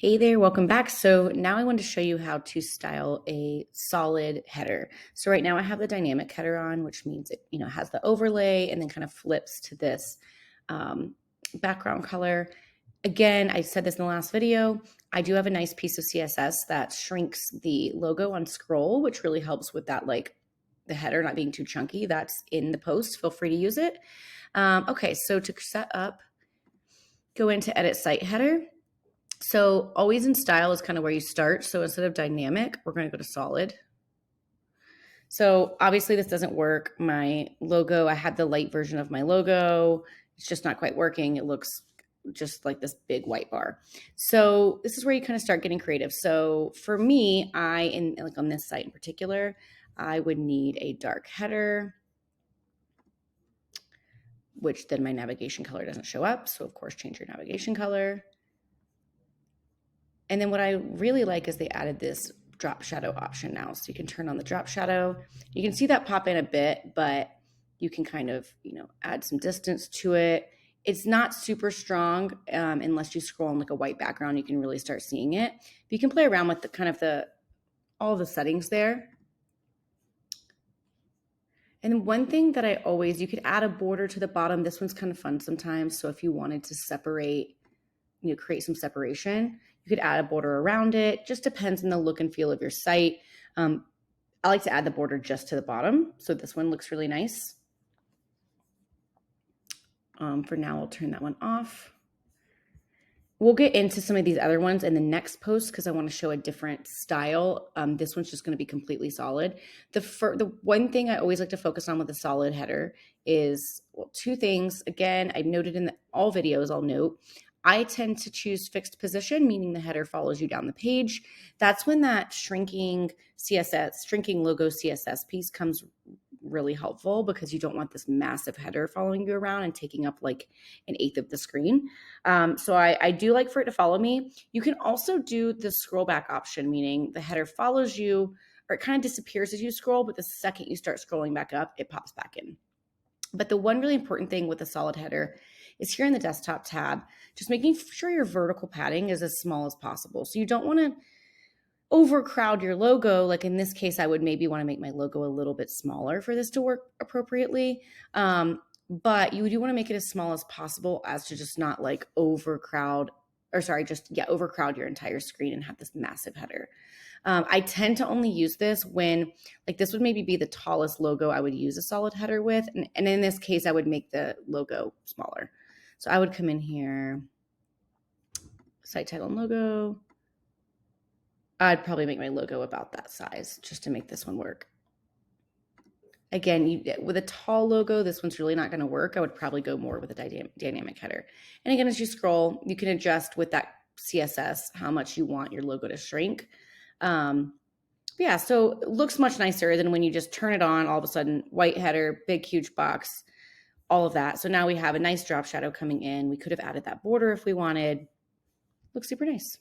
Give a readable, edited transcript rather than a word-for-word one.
Hey there, welcome back. So now I want to show you how to style a solid header. So right now I have the dynamic header on, which means it has the overlay and then kind of flips to this background color. Again, I said this in the last video, I do have a nice piece of CSS that shrinks the logo on scroll, which really helps with that, like the header not being too chunky. That's in the post. Feel free to use it. Okay, so to set up, go into edit site header. So always in style is kind of where you start. So instead of dynamic, we're going to go to solid. So obviously this doesn't work. My logo, I had the light version of my logo. It's just not quite working. It looks just like this big white bar. So this is where you kind of start getting creative. So for me, like on this site in particular, I would need a dark header, which then my navigation color doesn't show up. So of course, change your navigation color. And then what I really like is they added this drop shadow option now. So you can turn on the drop shadow. You can see that pop in a bit, but you can kind of, add some distance to it. It's not super strong unless you scroll on like a white background, you can really start seeing it. But you can play around with all the settings there. And then one thing that you could add a border to the bottom. This one's kind of fun sometimes. So if you wanted to separate, create some separation, you could add a border around it. Just depends on the look and feel of your site. I like to add the border just to the bottom. So this one looks really nice. For now, I'll turn that one off. We'll get into some of these other ones in the next post because I want to show a different style. This one's just going to be completely solid. The one thing I always like to focus on with a solid header is, two things. Again, I've noted in all videos, I'll note, I tend to choose fixed position, meaning the header follows you down the page. That's when that shrinking logo CSS piece comes really helpful, because you don't want this massive header following you around and taking up like 1/8 of the screen. So I do like for it to follow me. You can also do the scroll back option, meaning the header follows you, or it kind of disappears as you scroll, but the second you start scrolling back up, it pops back in. But the one really important thing with a solid header is here in the desktop tab, just making sure your vertical padding is as small as possible. So you don't want to overcrowd your logo. Like in this case, I would maybe want to make my logo a little bit smaller for this to work appropriately. But you do want to make it as small as possible as to just not like overcrowd your entire screen and have this massive header. I tend to only use this when, like, this would maybe be the tallest logo I would use a solid header with. And in this case, I would make the logo smaller. So I would come in here, site title and logo. I'd probably make my logo about that size just to make this one work. Again, with a tall logo, this one's really not going to work. I would probably go more with a dynamic header. And again, as you scroll, you can adjust with that CSS how much you want your logo to shrink. Yeah, so it looks much nicer than when you just turn it on, all of a sudden, white header, big, huge box, all of that. So now we have a nice drop shadow coming in. We could have added that border if we wanted. Looks super nice.